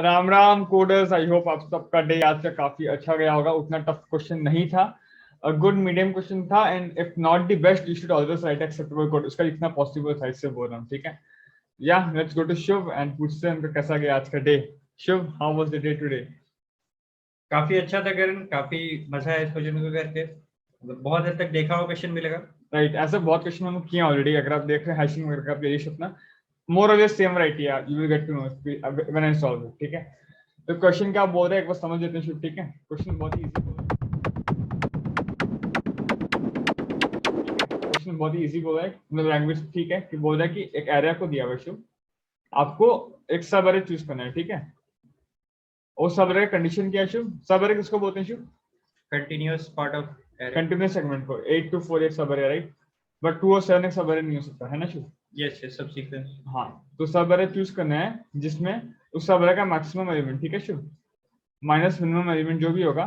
Ram Ram coders, I hope आप सबका day आज का काफी अच्छा गया होगा। उतना टफ क्वेश्चन नहीं था, गुड मीडियम क्वेश्चन था, and if not the best you should always right acceptable code. उसका जितना पॉसिबल था इससे बोल रहा हूँ, ठीक है। या let's go to Shubh and पूछते हैं उनका कैसा गया आज का day. Shubh, how was the day today? काफी अच्छा था करण, काफी मजा है इस क्वेश्चन को करके। मतलब बहुत हद तक देखा हुआ क्वेश्चन मिलेगा। राइट, ऐसे बहुत क्वेश्चन हम किए ऑलरेडी। अगर आप देख रहे हैं हैशिंग वगैरह का प्लेलिस्ट अपना, मोर और लेस सेम राइट, यार you will get to know when I solve it, ठीक है। तो क्वेश्चन क्या बोल रहे हैं एक बार समझ लेते हैं शुभ, ठीक है। क्वेश्चन बहुत ही इजी बोल रहा है, क्वेश्चन बहुत ही इजी बोल रहा है, मतलब लैंग्वेज ठीक है कि बोल रहा है कि एक एरिया को दिया हुआ शुभ, आपको एक सब एरे चूज करना है, ठीक है। और सब एरे का कंडीशन क्या है शुभ? सब एरे किसको बोलते हैं Shubh? Continuous part of continuous segment को। 8 to 4 एक सब एरे, राइट, बट 2 और 7 एक सब एरे नहीं हो सकता है ना शुभ? यस यस, सब सीक्वेंस। हाँ, तो सब एरे चूज करना है जिसमें उस सब एरे का मैक्सिमम एलिमेंट, ठीक है शुभ, माइनस मिनिमम एलिमेंट जो भी होगा,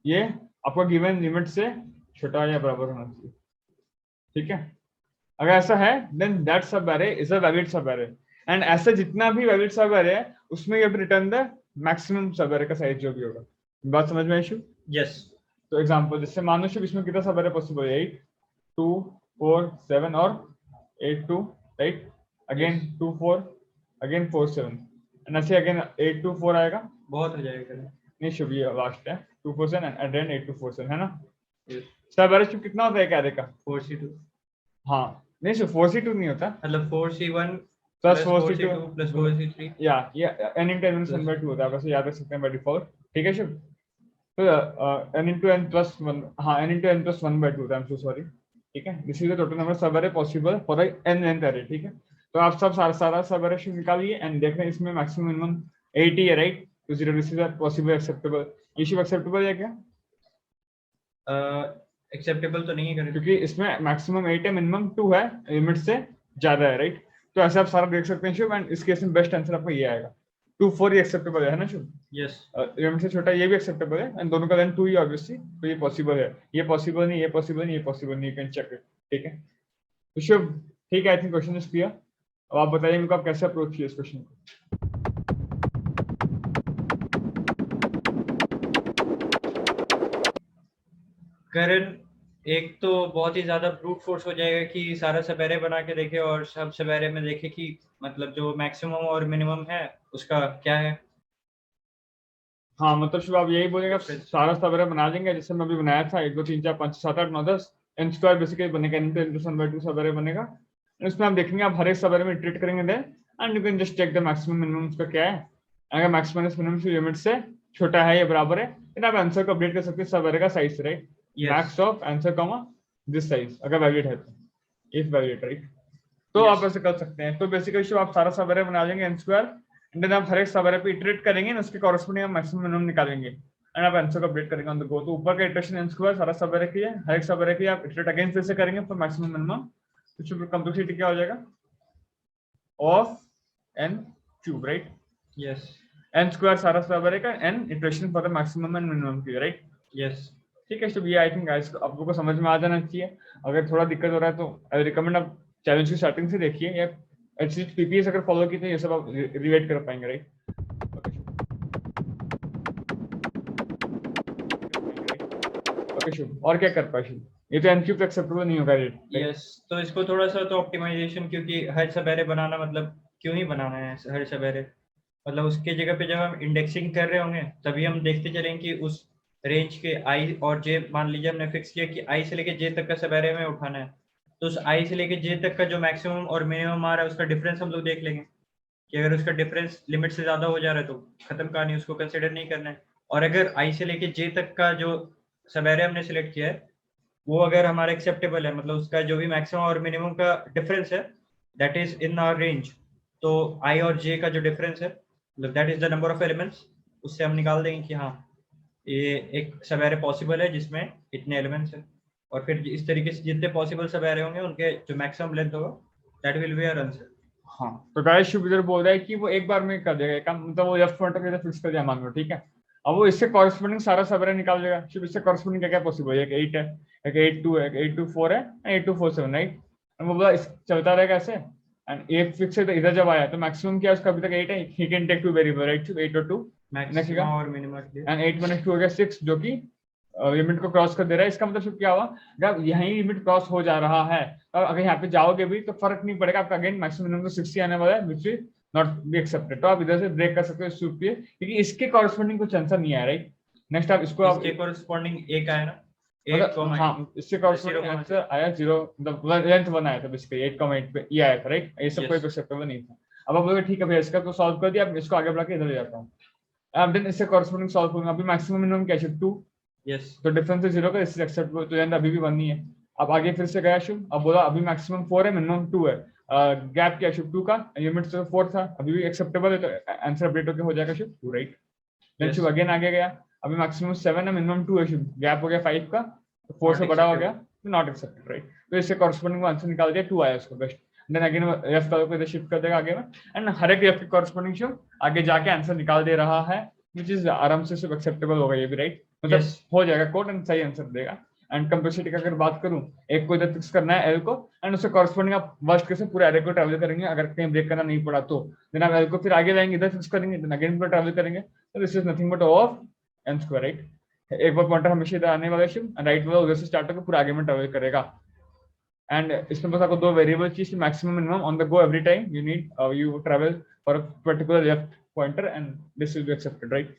ये आपका गिवन लिमिट से छोटा या बराबर होना चाहिए, ठीक है। अगर ऐसा है then that sub array is a valid sub array, and ऐसा जितना भी वैलिड सब एरे है उसमें you have to return the maximum sub array का साइज जो भी होगा। बात समझ में आई शुभ? यस। तो एग्जांपल जैसे मान लो शुभ, इसमें कितना सब एरे पॉसिबल है? 8 2 4 7 और 8 2, राइट, अगेन 2 4, अगेन 4 7, एंड ऐसे अगेन 8 2 4 आएगा। बहुत हो जाएगा। नहीं शुभ, ये लास्ट है 2 4 7 एंड देन 8 2 4 7, है ना। यस। सब एरे शुभ कितना होता है एक एरे का? 4C2। हाँ, नहीं शुभ 4C2 नहीं होता, मतलब 4C1 plus plus 4C2 plus 4C3। या n into n minus 1/2 होता है, वैसे याद रख सकते हैं बाय डिफॉल्ट, ठीक है शुभ। तो n into n plus 1, हाँ n into n plus 1/2 होता है, आई एम सो सॉरी, ठीक है। This is the total number sub array possible for n nth array, ठीक है। तो आप सब सारा सब एरे शुभ निकालिए एंड देख रहे हैं इसमें मैक्सिमम मिनिमम 80 है, राइट। तो 0 दिस इज पॉसिबल एक्सेप्टेबल। ये शुभ एक्सेप्टेबल है क्या? एक्सेप्टेबल तो नहीं है करण, क्योंकि इसमें मैक्सिमम 8 है, मिनिमम 2 है, लिमिट से ज्यादा है, राइट। तो ऐसे आप सारा देख सकते हैं शुभ, एंड इस केस में बेस्ट आंसर आपका ये आएगा 2 4, ये एक्सेप्टेबल है ना शुभ? यस। लिमिट से छोटा ये भी एक्सेप्टेबल है, एंड दोनों का देन 2 ही ऑब्वियसली, तो ये पॉसिबल है। ये पॉसिबल नहीं, ये पॉसिबल नहीं, ये पॉसिबल नहीं, यू कैन चेक इट, ठीक है। तो शुभ, ठीक है, I think question is clear. अब आप बताइए मेरे को आप कैसे अप्रोच किए इस क्वेश्चन को। करण, एक तो बहुत ही ज्यादा ब्रूट फोर्स हो जाएगा कि सारा सबेरे बना के देखे और सब सबेरे में देखे कि मतलब जो मैक्सिमम और मिनिमम है उसका क्या है। हाँ, मतलब शुभ आप यही बोलेंगे, आप सारा सबेरे बना देंगे जैसे मैं अभी बनाया था, 1 2 3 4 5 7 8 9 10 n स्क्वायर बेसिकली बनेगा, n into n plus 1/2 सबेरे बनेगा। इसमें आप देखेंगे, आप हर एक सबेरे में इटरेट करेंगे then, and you can just check the maximum minimum उसका क्या है। अगर मैक्सिमम मिनिमम की लिमिट से छोटा है या बराबर है, फिर आप आंसर को अपडेट कर सकते हैं सबेरे का size, right. Max of answer comma this size, अगर वैलिड है तो, इफ वैलिड, राइट। तो आप ऐसे कर सकते हैं। तो बेसिकली आप सारा सबेरे बना लेंगे n स्क्वायर, एंड देन आप हर एक सबेरे पे इटरेट करेंगे, उसके कॉरेस्पॉन्डिंग आप मैक्सिमम मिनिमम निकालेंगे, एंड आप आंसर को अपडेट करेंगे ऑन द गो। तो ऊपर का इटरेशन n स्क्वायर सारा सबेरे की है, हर एक सबेरे की आप इटरेट अगेन फिर से करेंगे फॉर मैक्सिमम मिनिमम। तो कंप्लीसिटी क्या हो जाएगा? Of n cube, right. Yes n square सारा सबेरे का, n iteration for the maximum and minimum की, राइट। यस। ठीक है, शुभ, ये आई थिंक आप लोगों को समझ में आ जाना चाहिए। अगर थोड़ा दिक्कत हो रहा है तो आई रिकमेंड आप चैलेंज की स्टार्टिंग से देखिए, या एटलीस्ट पीपीएस अगर फॉलो की तो ये सब आप रिलेट कर पाएंगे, राइट। ओके शुभ, और क्या कर पाए शुभ? ये तो एनक्यूब एक्सेप्टेबल नहीं होगा, राइट। यस, तो इसको थोड़ा सा तो ऑप्टिमाइजेशन, क्योंकि हर सबेरे बनाना मतलब क्यों ही बनाना है हर सबेरे। मतलब उसके जगह पे जब हम इंडेक्सिंग कर रहे होंगे तभी हम देखते चलें कि उस रेंज के आई और जे, मान लीजिए हमने फिक्स किया कि आई से लेके जे तक का सबेरे में उठाना है, तो उस आई से लेके जे तक का जो मैक्सिमम और मिनिमम आ रहा है उसका डिफरेंस हम लोग देख लेंगे कि अगर उसका डिफरेंस लिमिट से ज़्यादा हो जा रहा है तो खत्म कहानी, उसको कंसिडर नहीं करना है। और अगर आई से लेके जे तक का जो सबेरे हमने सेलेक्ट किया है वो अगर हमारा एक्सेप्टेबल है, मतलब उसका जो भी मैक्सिमम और मिनिमम का डिफरेंस है that is in our range, तो आई और जे का जो डिफरेंस है मतलब that is the number of elements, उससे हम निकाल देंगे कि हाँ ये एक सबएरे पॉसिबल है जिसमें इतने एलिमेंट्स हैं, और फिर इस तरीके से जितने पॉसिबल सबएरे होंगे उनके जो मैक्सिमम लेंथ होगा that will be our answer. हाँ, तो गाइस शुभ इधर बोल रहा है कि वो एक बार में कर देगा काम, मतलब वो लेफ्ट पॉइंटर के फिक्स कर दिया मान लो, ठीक है। अब वो इससे कॉरेस्पॉन्डिंग सारा सबेरे निकाल देगा। शुभ, इससे कॉरेस्पॉन्डिंग क्या क्या पॉसिबल है? एक 8 है, एक 8 2 है, एक 8 2 4 है, 8 2 4 7, राइट। वो बोला चलता रहेगा ऐसे, एंड 8 फिक्स है, तो इधर जब आया तो मैक्सिमम क्या है उसका, अभी तक 8 है, he can take 2 variable right, 8 और 2 मैक्सिमम और मिनिमम के लिए। एंड 8 माइनस 2 हो गया 6, जो कि लिमिट को क्रॉस कर दे रहा है। इसका मतलब क्या हुआ, जब यहीं लिमिट क्रॉस हो जा रहा है, तो अगर यहाँ पे जाओगे भी तो फर्क नहीं पड़ेगा आपका, अगेन मैक्सिमम मिनिमम तो 60 आने वाला है, which will not be accepted. तो आप इधर से ब्रेक कर सकते हो इस सूट पे, क्योंकि इसके कॉरस्पॉन्डिंग कुछ आंसर नहीं आया राइट। नेक्स्ट आप इसको आप इसके कॉरस्पॉन्डिंग एक आया ना, मतलब हाँ, इससे कॉरस्पॉन्डिंग आंसर आया 0, मतलब लेंथ 1 आया था बेसिकली, 8,8 पे ये आया था राइट। ये सब कोई एक्सेप्टेबल नहीं था। अब आप बोलोगे ठीक है भैया इसका तो सॉल्व कर दिया, अब इसको आगे बढ़ा के इधर ले जाता हूँ। अब देन इससे कॉरस्पॉन्डिंग सॉल्व करूंगा। अभी मैक्सिमम मिनिमम क्या है 2, यस, तो डिफरेंस है 0 का, इससे एक्सेप्टेबल, तो लेंथ अभी भी 1 नहीं है। अब आगे फिर से गया शुभ, अब बोला अभी मैक्सिमम 4 है, मिनिमम 2 है, गैप क्या शुभ 2 का, लिमिट से 4 था, अभी भी एक्सेप्टेबल है, तो आंसर अपडेट होकर हो जाएगा शुभ 2 राइट। देन शुभ अगेन आगे गया, अभी मैक्सिमम 7 है, मिनिमम 2 है शुभ, गैप हो गया 5 का, तो 4 से बड़ा हो गया, तो नॉट एक्सेप्टेड राइट। तो इससे कॉरस्पॉन्डिंग आंसर निकाल दिया, 2 आया उसको best. Then again left colour को इधर शिफ्ट कर देगा आगे में, एंड हर एक लेफ्ट की कॉरस्पॉन्डिंग शुभ आगे जाके आंसर निकाल दे रहा है, विच इज आराम से सब एक्सेप्टेबल होगा ये भी राइट, मतलब हो जाएगा कोड एंड सही आंसर देगा। एंड कंप्लेक्सिटी का अगर बात करूं, एक को इधर फिक्स करना है एल को, एंड उससे कॉरस्पॉन्डिंग आप वर्स्ट केस में पूरे एरे को ट्रैवल करेंगे, अगर कहीं ब्रेक करना नहीं पड़ा तो देन आप एल को फिर आगे जाएंगे, इधर फिक्स करेंगे, देन अगेन पूरा ट्रैवल करेंगे, तो this is nothing but of n square right. एक बार पॉइंटर हमेशा इधर आने वाला शिफ्ट, राइट वाला उधर से स्टार्ट होकर पूरा आगे में ट्रैवल करेगा। एंड इसमें बस आपको 2 वेरिएबल चीज, maximum minimum on the go every time you need you travel for a particular left pointer, and this will be accepted right.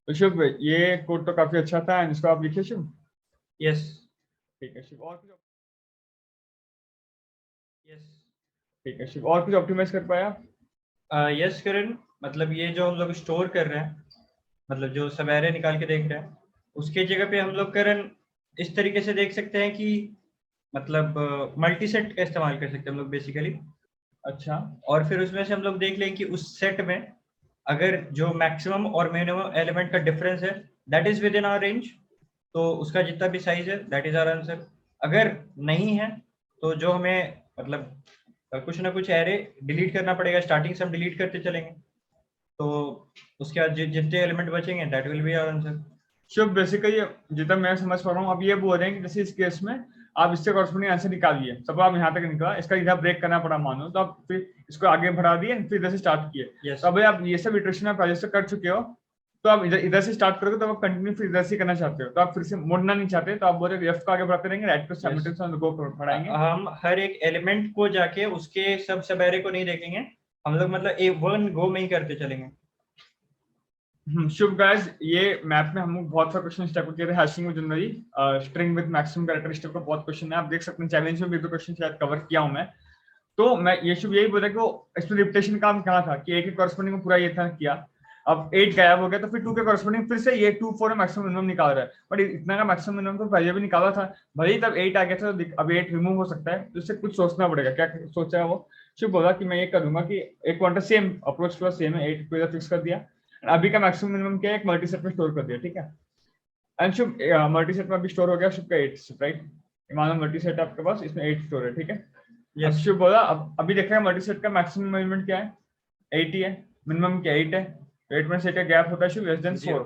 तो शुभ ये कोड तो काफी अच्छा था, एंड इसको आप लिखिए शुभ। यस, ठीक है शुभ, और कुछ यस, ठीक है शुभ, और कुछ ऑप्टिमाइज कर पाया? यस करण, मतलब ये जो हम लोग स्टोर कर रहे हैं, मतलब जो सब एरे निकाल के देख रहे हैं, उसके जगह पे हम लोग करण इस तरीके से देख सकते हैं कि मतलब मल्टी सेट का इस्तेमाल कर सकते हैं हम लोग बेसिकली। अच्छा, और फिर उसमें से हम लोग देख लें कि उस सेट में अगर जो मैक्सिमम और मिनिमम एलिमेंट का डिफरेंस है that is within our range, तो उसका जितना भी साइज है दैट इज आवर आंसर। अगर नहीं है तो जो हमें मतलब कुछ ना कुछ एरे डिलीट करना पड़ेगा, स्टार्टिंग से हम डिलीट करते चलेंगे, तो उसके बाद जितने एलिमेंट बचेंगे that will be our answer. शुभ बेसिकली जितना मैं समझ पा रहा हूँ, अब ये बोल रहे हैं कि जैसे इस केस में आप इससे कॉरस्पॉन्डिंग आंसर निकालिए, सब आप यहाँ तक निकला, इसका इधर ब्रेक करना पड़ा मानो, तो आप फिर इसको आगे बढ़ा दिए, फिर इधर से स्टार्ट किए। yes. तो अभी आप ये सब इटरेशन आप पहले से कर चुके हो, तो आप इधर से स्टार्ट करोगे, तो आप कंटिन्यू फिर इधर से करना चाहते हो, तो आप फिर से मुड़ना नहीं चाहते, तो आप बोल रहे लेफ्ट को आगे बढ़ाते रहेंगे, राइट को साइमल्टेनियसली गो बढ़ाएंगे। हम हर एक एलिमेंट को जाके उसके सब एरे को नहीं देखेंगे, हम लोग मतलब एक वन गो में ही करते चलेंगे। शुभ गाइस, ये मैप में हम बहुत सारे क्वेश्चन टाइप के थे, hashing with generally string with maximum characteristic का बहुत क्वेश्चन है, आप देख सकते हैं चैलेंज में भी दो क्वेश्चन शायद कवर किया हूं मैं। तो मैं ये शुभ यही बोला कि वो इसमें रिपीटेशन काम कहाँ था कि एक कॉरस्पॉन्डिंग पूरा ये था किया, अब 8 गायब हो गया, तो फिर 2 के कॉरस्पॉन्डिंग फिर से ये 2 4 मैक्सिमम मिनिमम निकाल रहा है, बट इतना का मैक्सिमम मिनिमम तो पहले भी निकाला था, भले ही तब 8 आ गया था, तो अब 8 रिमूव हो सकता है, तो इससे कुछ सोचना पड़ेगा, क्या सोचा है वो। शुभ बोला कि मैं ये करूंगा कि एक पॉइंटर सेम अप्रोच पूरा सेम है, 8 को फिक्स कर दिया, अभी का मैक्सिमम मिनिमम क्या है, एक मल्टी सेट में स्टोर कर दिया, ठीक है। एंड शुभ मल्टी सेट में अभी स्टोर हो गया शुभ का 8 राइट, मान लो मल्टी सेट आपके पास, इसमें 8 स्टोर है, ठीक है। yes. शुभ बोला अब अभी देख रहे हैं मल्टी सेट का मैक्सिमम एलिमेंट क्या है, 8 ही है, मिनिमम क्या 8 है, तो 8 में से 8 का गैप होता है शुभ लेस देन 4,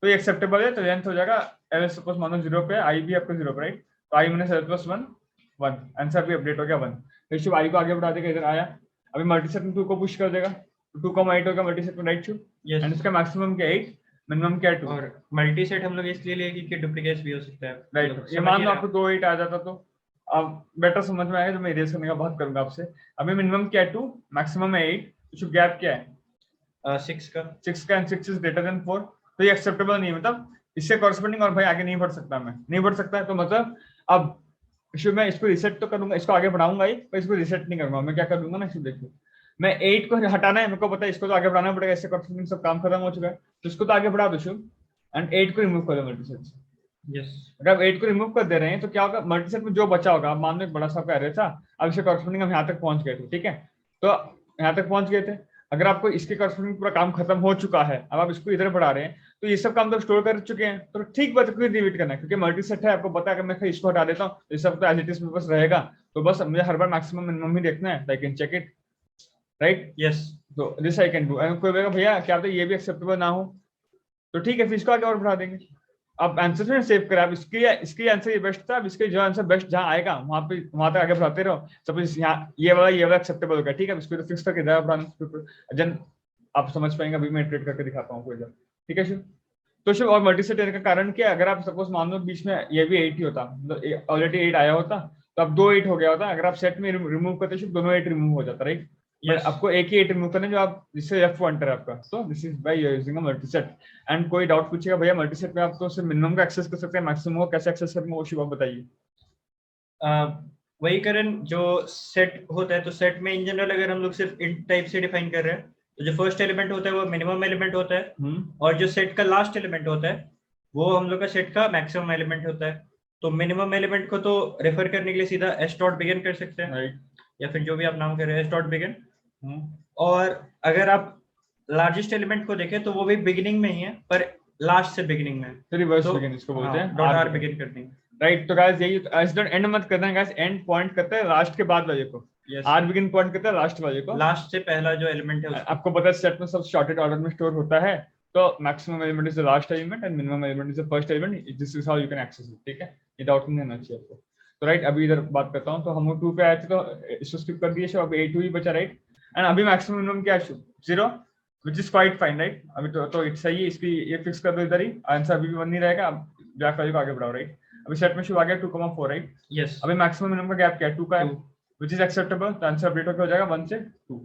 तो ये एक्सेप्टेबल है, तो लेंथ हो जाएगा एल सपोज मानो 0 पे, आई भी आपका 0 पे राइट, तो आई माइनस एल प्लस 1 1, आंसर भी अपडेट हो गया 1, तो शुभ आई को आगे बढ़ा देगा, इधर आया, अभी मल्टी सेट में 2 को पुश कर देगा, 2,8 होगा मल्टी सेट में राइट शुभ, एंड इसका मैक्सिमम क्या 8, मिनिमम क्या 2, और मल्टी सेट हम लोग इसलिए लिए कि डुप्लीकेट भी हो सकता है राइट। ये मान लो आपको 2 8 आ जाता तो अब बेटर समझ में आएगा, जो मैं इरेज करने का बात करूंगा आपसे। अभी मिनिमम क्या है 2, मैक्सिमम है 8, तो गैप क्या है 6 का, एंड 6 इज ग्रेटर देन 4, तो ये एक्सेप्टेबल नहीं है, मतलब इससे कॉरस्पॉन्डिंग और भाई आगे नहीं बढ़ सकता, मैं नहीं बढ़ सकता है, तो मतलब अब शुभ मैं इसको रिसेट तो करूंगा, इसको आगे बढ़ाऊंगा ही, पर इसको रिसेट नहीं करूंगा, मैं क्या करूंगा ना, शुभ देखिए मैं 8 को हटाना है, मेरे को पता है इसको तो आगे बढ़ाना पड़ेगा, इससे कॉरस्पॉन्डिंग सब काम खत्म हो चुका है, तो इसको तो आगे बढ़ा दो शुभ, एंड 8 को रिमूव कर दो मल्टी सेट से। यस, अगर आप 8 को रिमूव कर दे रहे हैं तो क्या होगा, मल्टी सेट में जो बचा होगा, अब मान लो एक बड़ा सा एरे था, अब इसके कॉरस्पॉन्डिंग हम यहाँ तक पहुंच गए थे, ठीक है, तो यहाँ तक पहुंच गए थे, अगर आपको इसके कॉरस्पॉन्डिंग पूरा काम खत्म हो चुका है, अब आप इसको इधर बढ़ा रहे हैं, तो ये सब काम तो स्टोर कर चुके हैं, तो ठीक बात है, डिलीट करना है, क्योंकि मल्टी सेट है, आपको पता है, अगर मैं इसको हटा देता हूँ तो ये सब तो एज इट इज बस रहेगा, तो बस मुझे हर बार मैक्सिमम मिनिमम ही देखना है, I can check it right, yes, तो दिस आई कैन डू, कोई बोलेगा भैया क्या ये भी एक्सेप्टेबल ना हो, तो ठीक है फिर इसको आगे और बढ़ा देंगे, आप आंसर में सेव करें, आप इसके आंसर ये बेस्ट था, अब इसके जो आंसर बेस्ट जहां आएगा वहां तक आगे बढ़ाते रहो। सपोज यहाँ ये वाला एक्सेप्टेबल होगा, ठीक है, इसको तो फिक्स करके बढ़ाना जन आप समझ पाएंगे। अभी मैं इटरेट करके दिखाता हूँ कोई जब, ठीक है शुभ। तो शुभ और मल्टीसेट का कारण क्या, अगर आप सपोज मान लो बीच में ये भी 8 ही होता, मतलब ऑलरेडी 8 आया होता, तो अब 2 8 हो गया होता। अगर आप सेट में रिमूव करते शुभ, दोनों 8 रिमूव हो जाता, राइट। Yes. आपको एक ही 8 रिमूव करना है जो आप जिससे F1 एंटर है आपका। तो this is by using a multiset. And कोई डाउट पूछेगा भैया मल्टीसेट में आप तो सिर्फ मिनिमम का एक्सेस कर सकते हैं, मैक्सिमम को कैसे एक्सेस करेंगे वो शुभ आप बताइए। वही करण जो सेट होता है, तो सेट में इन जनरल अगर हम लोग सिर्फ int टाइप से डिफाइन कर रहे हैं, तो जो फर्स्ट एलिमेंट होता है वो मिनिमम एलिमेंट होता है, और जो सेट का लास्ट एलिमेंट होता है वो हम लोग का सेट का मैक्सिमम एलिमेंट होता है। तो मिनिमम एलिमेंट को तो रेफर करने के लिए सीधा s डॉट बिगिन कर सकते हैं, राइट, या फिर जो भी आप नाम कर रहे हैं s डॉट बिगिन। और अगर आप लार्जेस्ट एलिमेंट को देखें तो वो भी बिगिनिंग में ही है, पर लास्ट से बिगिनिंग में, तो रिवर्स तो बिगिन इसको बोलते हैं, डॉट आर बिगिन करनी है। राइट। तो गाइस यही एस डॉट एंड मत करना है गाइस, एंड पॉइंट करते हैं लास्ट के बाद वाले को, आर बिगिन पॉइंट करते हैं लास्ट वाले को, लास्ट से पहला जो एलिमेंट है उसको। आपको पता है सेट में सब शॉर्टेड ऑर्डर में स्टोर होता है, तो maximum element is the last element and minimum element is the first element, this is how you can access it, ठीक है। ये डाउट नहीं होना चाहिए आपको। तो राइट, अभी इधर बात करता हूँ। तो हम 2 पे आए थे तो इसको स्किप कर दिए, अब 8 ही बचा, राइट। एंड अभी मैक्सिमम मिनिमम क्या है, 0, which is quite fine, right. अभी तो इट्स सही है, इसकी ये फिक्स कर दो इधर ही, आंसर अभी भी 1 नहीं रहेगा, अब ब्लैक वैल्यू को आगे बढ़ाओ, राइट। अभी सेट में शुरू आ गया 2,4, राइट। यस, अभी मैक्सिमम मिनिमम का गैप क्या है, 2 का है, व्हिच इज एक्सेप्टेबल, तो आंसर अपडेट हो जाएगा 1 से 2,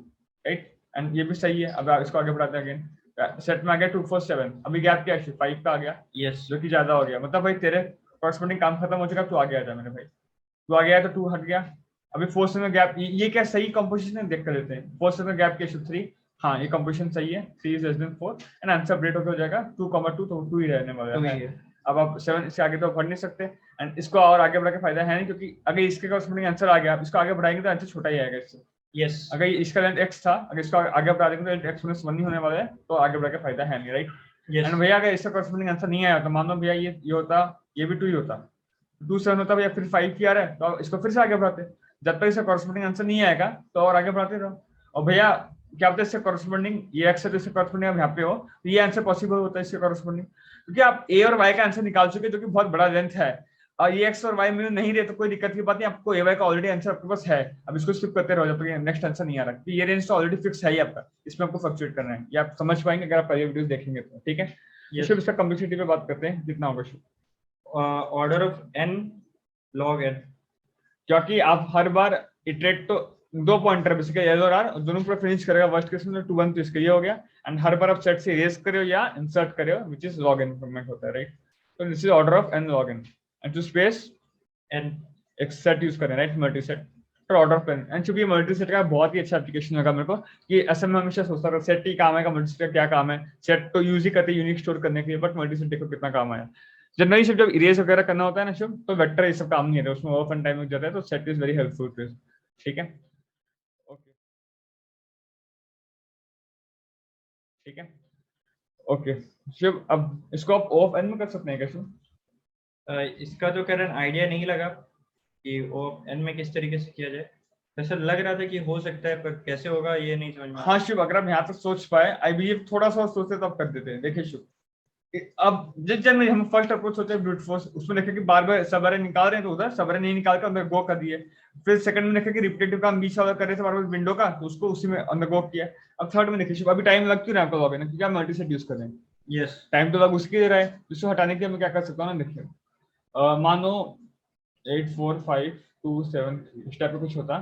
राइट। एंड ये भी सही है। अब इसको आगे बढ़ाते हैं अगेन, सेट में आ गया 2 4 7, अभी गैप क्या है, 5 का आ गया, यस, जो कि ज्यादा हो गया। मतलब भाई तेरे कॉरस्पॉन्डिंग काम खत्म हो चुका, तू आगे आ जा मेरे भाई, तू आ गया तो 2 हट गया। अभी 4 से में गैप, ये क्या सही कंपोजिशन है, देख कर लेते हैं। 4 से में गैप क्या 3, हाँ ये कंपोजिशन सही है, 3 is less than 4 and answer update होकर हो जाएगा 2,2, तो 2 ही रहने वाला है। अब आप 7 इससे आगे तो बढ़ नहीं सकते, एंड इसको और आगे बढ़ा के फायदा है नहीं, क्योंकि अगर इसके कॉरस्पॉन्डिंग आंसर आ गया, इसको आगे बढ़ाएंगे तो आंसर छोटा ही आएगा इससे। यस, अगर इसका लेंथ x था, अगर इसको आगे बढ़ा देंगे तो x माइनस 1 ही होने वाला है, तो आगे बढ़ा के फायदा है नहीं, राइट। एंड भैया अगर इसका कॉरस्पॉन्डिंग आंसर नहीं आया तो मान लो भैया ये होता, ये भी 2 ही होता, 2 7 होता भैया, फिर 5 की आ रहा है, तो इसको फिर से आगे बढ़ाते, जब तक इसका कॉरस्पॉन्डिंग आंसर नहीं आएगा तो और आगे बढ़ाते रहो। और भैया क्या होता है इससे कॉरस्पॉन्डिंग, ये x है तो इससे कॉरस्पॉन्डिंग आप यहाँ पे हो, तो ये आंसर पॉसिबल होता है इसके कॉरस्पॉन्डिंग, क्योंकि आप a और y का आंसर निकाल चुके जो कि बहुत बड़ा लेंथ है, और ये x और y में नहीं रहे तो कोई दिक्कत की बात नहीं, आपको a y का ऑलरेडी आंसर आपके पास है। अब इसको स्किप करते रहो जब तक नेक्स्ट आंसर नहीं आ रहा, ये रेंज तो ऑलरेडी फिक्स है ही आपका, इसमें आपको फ्लक्चुएट करना है, ये आप समझ पाएंगे अगर आप पहले वीडियोस देखेंगे तो, ठीक है। सिर्फ इसका कॉम्प्लेक्सिटी पे बात करते हैं, कितना होगा order of n log n, क्योंकि आप हर बार इटरेट तो 2 पॉइंटर बेसिकली एल और आर दोनों पर फिनिश करेगा, वर्स्ट केस में 2 1 तो इसके लिए हो गया, एंड हर बार आप सेट से इरेज करे हो या इंसर्ट करे हो, which is log n increment होता है, राइट। तो this is order of n log n, and to space n एक सेट यूज करें, right, multi set for order of n। And चूंकि मल्टी सेट का बहुत ही अच्छा एप्लीकेशन होगा मेरे को, कि ऐसे में हमेशा सोचता था सेट ही काम आएगा, मल्टी सेट का क्या काम है, सेट तो यूज ही करते हैं यूनिक स्टोर करने के लिए, बट मल्टी सेट देखो कितना काम आया। जनरली सिर्फ जब इरेज वगैरह करना होता है ना शुभ, तो वेक्टर ये सब काम नहीं है, उसमें ओवर टाइम लग जाता है, तो सेट इज वेरी हेल्पफुल, ठीक है। ओके, ठीक है, ओके शुभ। अब इसको आप ऑफ एन में कर सकते हैं क्या शुभ? इसका तो करंट आइडिया नहीं लगा कि ऑफ n में किस तरीके से किया जाए, ऐसा लग रहा था कि हो सकता है, पर कैसे होगा ये नहीं समझ में। हाँ शुभ, अगर आप यहाँ तक सोच पाए, आई बिलीव थोड़ा सा सोचते तो आप कर देते हैं। देखिए शुभ, अब जिस जन में हम फर्स्ट अप्रोच सोचे ब्रूट फोर्स, उसमें देखे कि बार बार सबरे निकाल रहे हैं तो उधर सबरे नहीं निकाल कर अंदर गो कर दिए। फिर सेकंड में देखे कि रिपीटेटिव काम बीच वाला कर रहे थे बार बार विंडो का, तो उसको उसी में अंदर गो किया। अब थर्ड में देखिए अभी टाइम लग क्यों रहा है आपका लॉगिन, क्योंकि आप मल्टी सेट यूज कर रहे हैं। यस, टाइम तो लग उसके दे रहा है, जिसको हटाने के लिए मैं क्या कर सकता हूँ ना, देखिए मानो 8 4 5 2 7 इस टाइप का कुछ होता,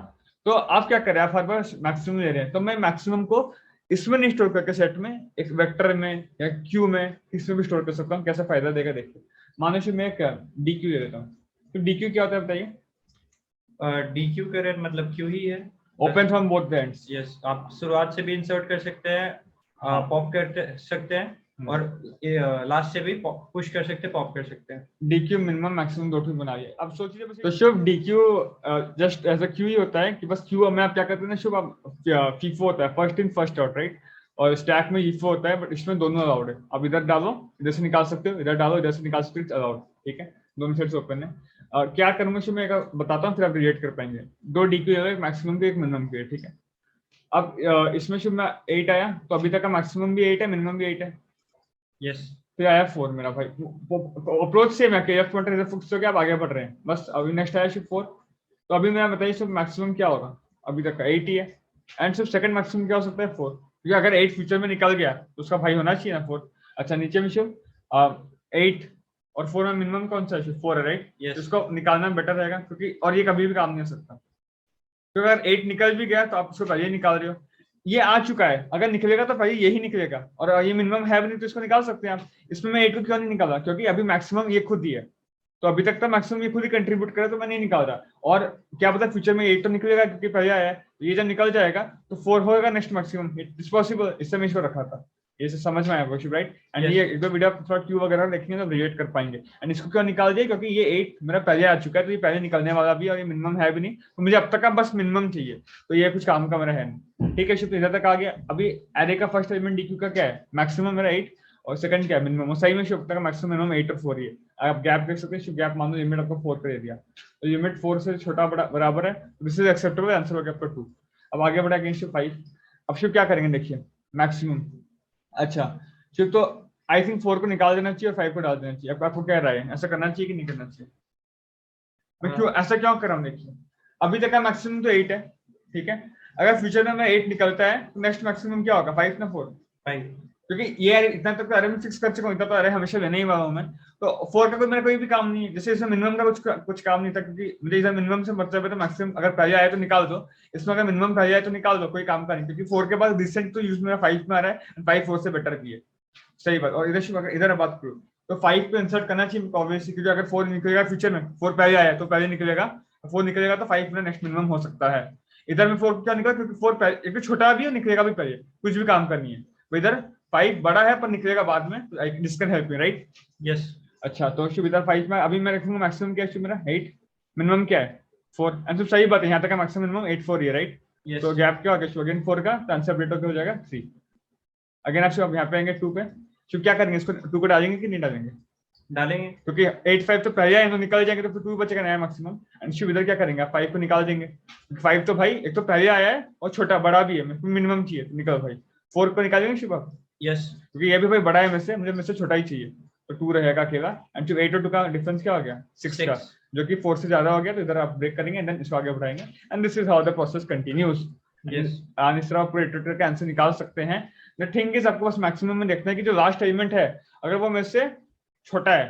तो आप क्या कर रहे हैं, आप हर बार मैक्सिमम ले रहे हैं, तो मैं मैक्सिमम को इसमें नहीं स्टोर करके सेट में एक वेक्टर में या क्यू में इसमें भी स्टोर कर सकता हूँ। कैसा फायदा देगा देखिए, मानो कि मैं क्या डी क्यू ले लेता हूँ, तो डी क्यू क्या होता है बताइए? डी क्यू करंट मतलब क्यू ही है, open from both the ends. Yes, आप शुरुआत से भी इंसर्ट कर सकते हैं, पॉप कर सकते हैं, और लास्ट से भी पुश कर सकते हैं, पॉप कर सकते हैं। डीक्यू मिनिमम मैक्सिमम 2 बनाइए। अब सोचिए बस, तो Shubh deque just as a queue ही होता है कि बस क्यू में आप क्या करते हैं ना शुभ, आप फीफो होता है first in first out, right, और स्टैक में ईफो होता है, बट इसमें दोनों अलाउड है। अब इधर डालो इधर से निकाल सकते हो, इधर डालो इधर से निकाल सकते हो, अलाउड, ठीक है, दोनों साइड से ओपन है। और क्या करूंगा शुभ, मैं बताता हूँ फिर आप रिलेट कर पाएंगे। 2 डीक्यू है, एक मैक्सिमम भी एक मिनिमम भी है, ठीक है। अब इसमें शुभ में 8 आया, तो अभी तक का मैक्सिमम भी 8 है, मिनिमम भी 8 है, यस, फिर आया 4 मेरा भाई, अप्रोच सेम है कि एफ पॉइंटर फिक्स हो गया, आप आगे बढ़ रहे हैं बस। अभी नेक्स्ट आया शिफ्ट 4, तो अभी मेरा बताइए सिर्फ मैक्सिमम क्या होगा, अभी तक का 8 ही है, एंड सिर्फ सेकंड मैक्सिमम क्या हो सकता है 4, क्योंकि अगर 8 फ्यूचर में निकल गया तो उसका भाई होना चाहिए ना 4। अच्छा नीचे में शिव 8 और 4 में मिनिमम कौन सा है, 4 है राइट, Yes. इसको निकालना बेटर रहेगा क्योंकि, और ये कभी भी काम नहीं हो सकता, तो अगर 8 निकल भी गया तो आप उसको पहले निकाल रहे हो, ये आ चुका है, अगर निकलेगा तो पहले यही निकलेगा, और ये मिनिमम है भी नहीं तो इसको निकाल सकते हैं आप। इसमें मैं 8 को क्यों नहीं निकाला, क्योंकि अभी मैक्सिमम ये खुद ही है, तो अभी तक तो मैक्सिमम ये खुद ही कंट्रीब्यूट करे, तो मैं नहीं निकाल रहा। और क्या पता फ्यूचर में 8 तो निकलेगा क्योंकि पहले आया है, तो ये जब निकल जाएगा तो 4 होगा नेक्स्ट मैक्सिमम, इट्स पॉसिबल, इससे मैं इसको रखा था, ये से समझ में आया वर्शिप राइट। And Yes. ये एक दो वीडियो थोड़ा क्यू वगैरह देखेंगे तो रिलेट कर पाएंगे। एंड इसको क्यों निकाल दिया, क्योंकि ये 8 मेरा पहले आ चुका है, तो ये पहले निकलने वाला भी, और ये मिनिमम है भी नहीं, तो मुझे अब तक का बस मिनिमम चाहिए, तो ये कुछ काम का मेरा है नहीं। ठीक है, शुक्र इधर तक आ गया। अभी एरे का फर्स्ट एलिमेंट डीक्यू का क्या है, मैक्सिमम मेरा 8 और सेकंड क्या है मिनिमम, और सही में शुभ का मैक्सिमम मिनिमम 8 और 4 ही है। आप गैप देख सकते हैं, गैप मान लो लिमिट आपको 4 पे दे दिया, तो लिमिट 4 से छोटा बड़ा बराबर है, दिस इज एक्सेप्टेबल, आंसर हो गया आपका 2। अब आगे बढ़ा अगेंस्ट 5। अब शिव क्या करेंगे देखिए, मैक्सिमम, अच्छा शिव तो आई थिंक 4 को निकाल देना चाहिए और 5 को डाल देना चाहिए, आपको क्या राय है, ऐसा करना चाहिए कि नहीं करना चाहिए? मैं क्यों ऐसा क्यों कर रहा हूँ देखिए, अभी तक का मैक्सिमम तो 8 है, ठीक है, अगर फ्यूचर में मैं 8 निकलता है तो नेक्स्ट मैक्सिमम क्या होगा, 5 ना 4, 5। क्योंकि ये इतना तक तो अरे मैं फिक्स कर चुका हूँ, इतना तो अरे हमेशा लेने ही वाला हूँ मैं, तो 4 का कोई मेरा कोई भी काम नहीं है, जैसे इसमें मिनिमम का कुछ काम नहीं था, क्योंकि मुझे इसमें मिनिमम से मतलब है, तो मैक्सिमम अगर पहले आया तो निकाल दो, इसमें अगर मिनिमम पहले आया तो निकाल दो, कोई काम का नहीं, क्योंकि 4 के बाद रिसेंट तो यूज मेरा 5 में आ रहा है, 5 4 से बेटर भी है, सही बात। और इधर बात करूँ तो 5 पे इंसर्ट करना चाहिए ऑब्वियसली, क्योंकि अगर 4 निकलेगा फ्यूचर में, 4 पहले आया तो पहले निकलेगा, 4 निकलेगा तो 5 में नेक्स्ट मिनिमम हो सकता है। इधर में 4 क्या निकला, क्योंकि 4 एक तो छोटा भी है, निकलेगा भी पहले, कुछ भी काम करनी है, तो इधर 5 बड़ा है पर निकलेगा बाद में, this can help me right. Yes. अच्छा तो शुभ इधर 5 में अभी मैं रखूंगा मैक्सिमम क्या है मेरा 8, मिनिमम क्या है 4, एंड सही बात है, यहाँ तक का मैक्सिमम मिनिमम 8 4 है राइट। Yes. तो गैप क्या हो गया अगेन 4 का, तो आंसर अपडेट हो जाएगा 3। अगेन आप शुभ यहाँ पे आएंगे 2 पे, शुभ क्या करेंगे, इसको 2 को डालेंगे कि नहीं डालेंगे, डालेंगे, क्योंकि 8 5 तो पहले आए तो निकल जाएंगे, तो फिर 2 बचेगा नया मैक्सिमम, एंड शुभ इधर क्या करेंगे, आप 5 को निकाल देंगे, 5 तो भाई एक तो पहले आया है और छोटा बड़ा भी है, मिनिमम चाहिए तो निकल भाई, 4 को निकालेंगे शुभ आप, यस, क्योंकि ये भी भाई बड़ा है मुझे से छोटा ही चाहिए, तो 2 रहेगा अकेला, एंड 8 और 2 का डिफरेंस क्या हो गया 6 का, जो कि 4 से ज्यादा हो गया, तो इधर आप ब्रेक करेंगे एंड देन इसको आगे बढ़ाएंगे, and this is how the process continues. Yes. इस तरह आप पूरे इटरेटर का आंसर निकाल सकते हैं। द थिंग इज आपको बस मैक्सिमम में देखना है कि जो लास्ट एलिमेंट है अगर वो मेरे से छोटा है,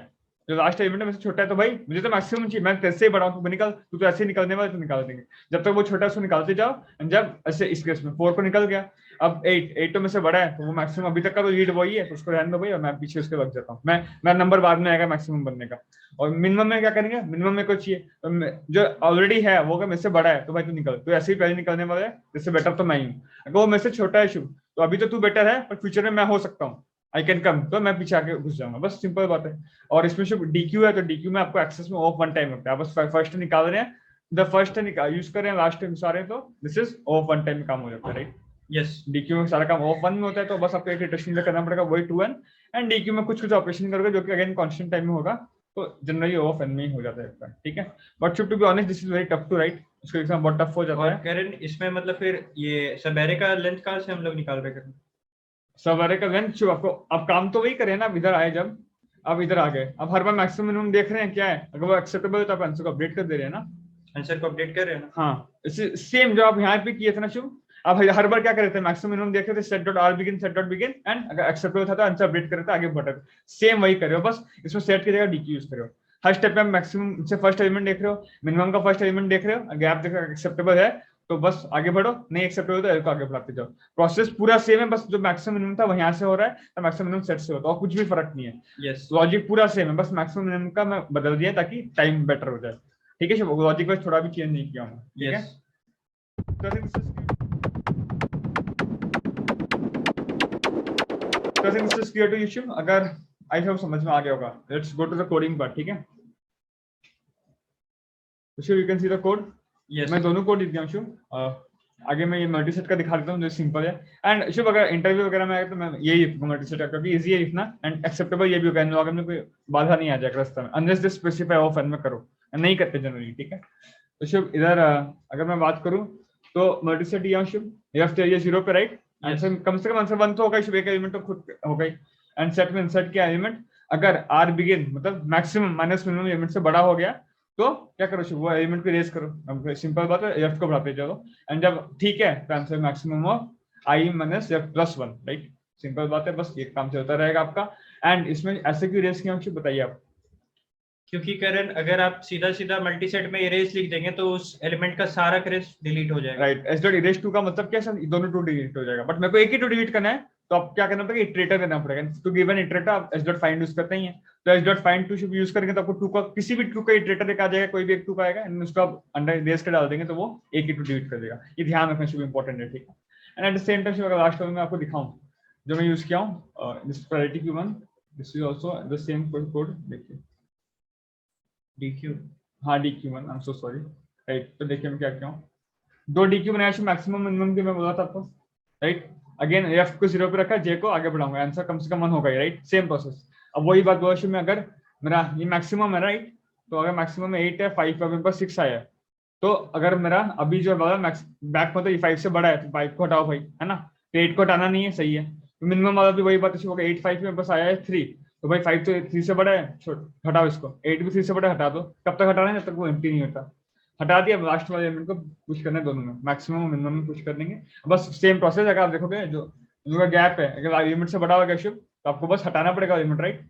जो लास्ट एलिमेंट है मेरे से छोटा है, तो भाई मुझे तो मैक्सिमम चाहिए, मैं कैसे ही बढ़ाऊं, तू निकल, तू तो ऐसे ही निकलने वाला, तो निकाल देंगे, जब तक वो छोटा है उसको निकालते जाओ, एंड जब ऐसे इस केस में 4 को निकल गया, अब 8 तो में से बड़ा है, तो वो मैक्सिमम अभी तक का तो लीड वही है, तो उसको रहने दो भाई, और मैं पीछे उसके लग जाता हूँ, मैं नंबर बाद में आएगा मैक्सिमम बनने का। और मिनिमम में क्या करेंगे, मिनिमम में कुछ चाहिए तो जो ऑलरेडी है वो अगर मेरे से बड़ा है तो भाई तू निकल, तो ऐसे ही पहले निकलने वाला है, जिससे बेटर तो मैं ही हूँ, अगर वो मेरे से छोटा है शुभ, तो अभी तो तू बेटर है पर फ्यूचर में मैं हो सकता हूँ, आई कैन कम, तो मैं पीछे आके घुस जाऊंगा, बस सिंपल बात है। और इसमें शुभ डीक्यू है, तो डीक्यू में आपको एक्सेस में ऑफ 1 टाइम लगता है, बस फर्स्ट निकाल रहे हैं, द फर्स्ट यूज कर रहे हैं, लास्ट घुसा रहे हैं, तो दिस इज ऑफ 1 टाइम में काम हो जाता है राइट। यस। डीक्यू में सारा काम ऑफ 1 में होता है, तो बस आपको एक इटरेशन करना पड़ेगा, वही 2n, एंड डीक्यू में कुछ ऑपरेशन करोगे जो कि अगेन कांस्टेंट टाइम में होगा, तो जनरली ऑफ n में ही हो जाता है, ठीक है। But should to be honest this is very tough to right, इसका एग्जाम बहुत टफ हो जाता और है। करण इसमें मतलब फिर ये सबेरे का लेंथ कहाँ से हम लोग निकाल रहे हैं? सवारे का लेंथ शुभ आपको, अब काम तो वही करे ना, अब इधर आए जब, अब इधर आ गए, अब हर बार मैक्सिमम मिनिमम देख रहे हैं क्या है, अगर वो एक्सेप्टेबल है तो आप आंसर को अपडेट कर दे रहे हैं ना, आंसर को अपडेट कर रहे हैं ना। हाँ सेम जो आप यहाँ पे किए थे ना शुभ, अब हर बार क्या कर रहे थे, मैक्सिमम मिनिमम देख रहे थे, सेट डॉट बिगिन, एंड अगर एक्सेप्टेबल था तो आंसर अपडेट कर रहे थे, आगे बढ़ रहे थे, सेम वही कर रहे हो, बस इसमें सेट की जगह डीक्यू यूज कर रहे हो। हर स्टेप में मैक्सिमम से फर्स्ट एलिमेंट देख रहे हो, मिनिमम का फर्स्ट एलिमेंट देख रहे हो, गैप देख रहे हो, एक्सेप्टेबल है तो बस आगे बढ़ो, नहीं एक्सेप्टेबल तो एल को आगे बढ़ाते जाओ, प्रोसेस पूरा सेम है, बस जो मैक्सिमम मिनिमम था वहां से हो रहा है, तो मैक्सिमम मिनिमम सेट से होता है, और कुछ भी फर्क नहीं है। यस। लॉजिक पूरा सेम है, बस मैक्सिमम मिनिमम का मैं बदल दिया ताकि टाइम बेटर हो जाए, ठीक है। लॉजिक वाइज थोड़ा भी चेंज नहीं किया हूँ, ठीक है। क्लियर टू इश्यू, अगर आई होप समझ में आ गया होगा, let's go to the coding part, ठीक है। You can see the code, yes. मैं दोनों कोड लिख दिया हूं, आगे मैं ये मल्टीसेट का दिखा देता हूँ जो सिंपल है, एंड शुभ अगर इंटरव्यू वगैरह में आए तो मैं यही लिखूंगा मल्टीसेट का, क्योंकि इजी है लिखना, एंड एक्सेप्टेबल ये भी होगा, लॉग में कोई बाधा नहीं आ जाएगा रास्ते में, unless this specify of n में करो, नहीं करते जनरली, ठीक है। तो शुभ इधर अगर मैं बात करूं तो मल्टीसेट दिया हूं शुभ, लेफ्ट एरिया 0 पे राइट, आंसर कम से कम आंसर 1 तो होगा, शुभ एक एलिमेंट तो खुद होगा ही, एंड सेट में इंसर्ट किया एलिमेंट, अगर आर बिगिन मतलब मैक्सिमम माइनस मिनिमम एलिमेंट से बड़ा हो गया तो क्या करो शुभ, वो एलिमेंट को इरेज करो, सिंपल बात है, एफ को बढ़ाते चलो, एंड जब ठीक है तो answer maximum of I minus F plus 1, right, simple बात है, बस एक काम चलता रहेगा आपका। एंड इसमें ऐसे क्यों इरेज किया बताइए आप? क्योंकि करण अगर आप सीधा सीधा मल्टीसेट में इरेज लिख देंगे तो उस एलिमेंट का सारा क्रेस डिलीट हो जाएगा। राइट, एस डॉट इरेज 2 का मतलब क्या सर, दोनों 2 डिलीट हो जाएगा, बट मेरे को एक ही 2 डिलीट करना है, तो आप क्या करना पड़ेगा, इटरेटर देना पड़ेगा, तो गिवन इटरेटर आप एस डॉट फाइंड यूज करते ही हैं, तो एस डॉट फाइंड 2 यूज करेंगे तो आपको 2 का किसी भी 2 का इटरेटर एक आ जाएगा, कोई भी एक 2 का आएगा, एंड उसको आप अंडर इरेज कर डाल देंगे तो वो एक ही 2 डिलीट कर देगा, ये ध्यान रखना शुभ इंपॉर्टेंट है, ठीक है। And at the same time अगर लास्ट में मैं आपको दिखाऊं जो मैं यूज किया हूं, this priority क्यू1, this is also the same code, देखिए DQ, हाँ DQ1, I am so sorry, right, तो देखिए मैं क्या किया हूँ, 2 DQ बनाया मैक्सिमम मिनिमम की मैं बोला था आपको, राइट, अगेन एफ को 0 पे रखा, जे को आगे बढ़ाऊंगा, आंसर कम से कम 1 होगा, राइट, सेम प्रोसेस। अब वही बात बोला में, अगर मेरा ये मैक्सिमम है, राइट, तो अगर मैक्सिमम में 8 है, 5 है, मेरे पास 6 आया है, तो अगर मेरा अभी जो वाला बैक मतलब 5 से बड़ा है तो 5 को हटाओ भाई, है ना, तो 8 को हटाना नहीं है, सही है, तो मिनिमम वाला भी वही बात होगा, 8 5 में बस आया है 3, तो भाई 5 तो 3 से बड़ा है, हटाओ इसको, 8 भी 3 से बड़ा हटा दो, कब तक हटाना है, जब तक वो एम्प्टी नहीं होता, हटा दिया, लास्ट वाले एलिमेंट को पुश करना है, दोनों में मैक्सिमम और मिनिमम में पुश कर देंगे, बस सेम प्रोसेस। अगर आप देखोगे जो का गैप है, अगर एलिमेंट से बड़ा होगा शुभ, तो आपको बस हटाना पड़ेगा एलिमेंट, राइट,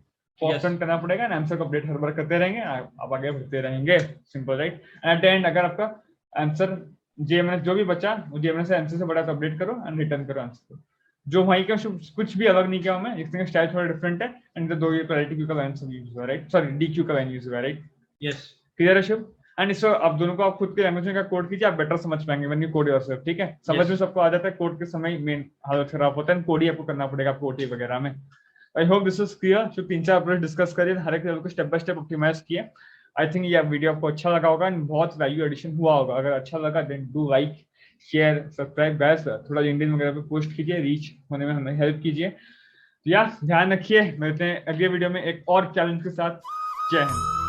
कॉन्स्टेंट करना पड़ेगा, आंसर को अपडेट हर बार करते रहेंगे, आप आगे बढ़ते रहेंगे, simple, right. At the end अगर आपका आंसर जे माइनस जो भी बचा वो जे माइनस आंसर से बड़ा तो अपडेट करो एंड रिटर्न करो आंसर को, जो वहीं का कुछ भी अलग नहीं किया मैं, इसका स्टाइल थोड़ा डिफरेंट है, एंड दो ये प्रायोरिटी क्यू का लाइन सब यूज हुआ, राइट, सॉरी डीक्यू का लाइन यूज हुआ, राइट, यस, क्लियर है शुभ। एंड इसको आप दोनों को आप खुद के लैंग्वेज का कोड कीजिए, आप बेटर समझ पाएंगे व्हेन यू कोड योरसेल्फ, ठीक है, समझ में सबको आ जाता है, कोड के समय मेन हालत खराब होता है, कोड ही आपको करना पड़ेगा आपको ओटी वगैरह में। I hope this is clear. जो 3-4 अप्रोच डिस्कस करिए, हर एक लेवल को स्टेप बाय स्टेप ऑप्टिमाइज किए, आई थिंक ये वीडियो आपको अच्छा लगा होगा एंड बहुत वैल्यू एडिशन हुआ होगा, अगर अच्छा लगा then do like share subscribe, guys थोड़ा लिंक्डइन वगैरह पे पोस्ट कीजिए, रीच होने में हमें हेल्प कीजिए, या ध्यान रखिए, मिलते हैं अगले वीडियो में एक और चैलेंज के साथ, जय हिंद।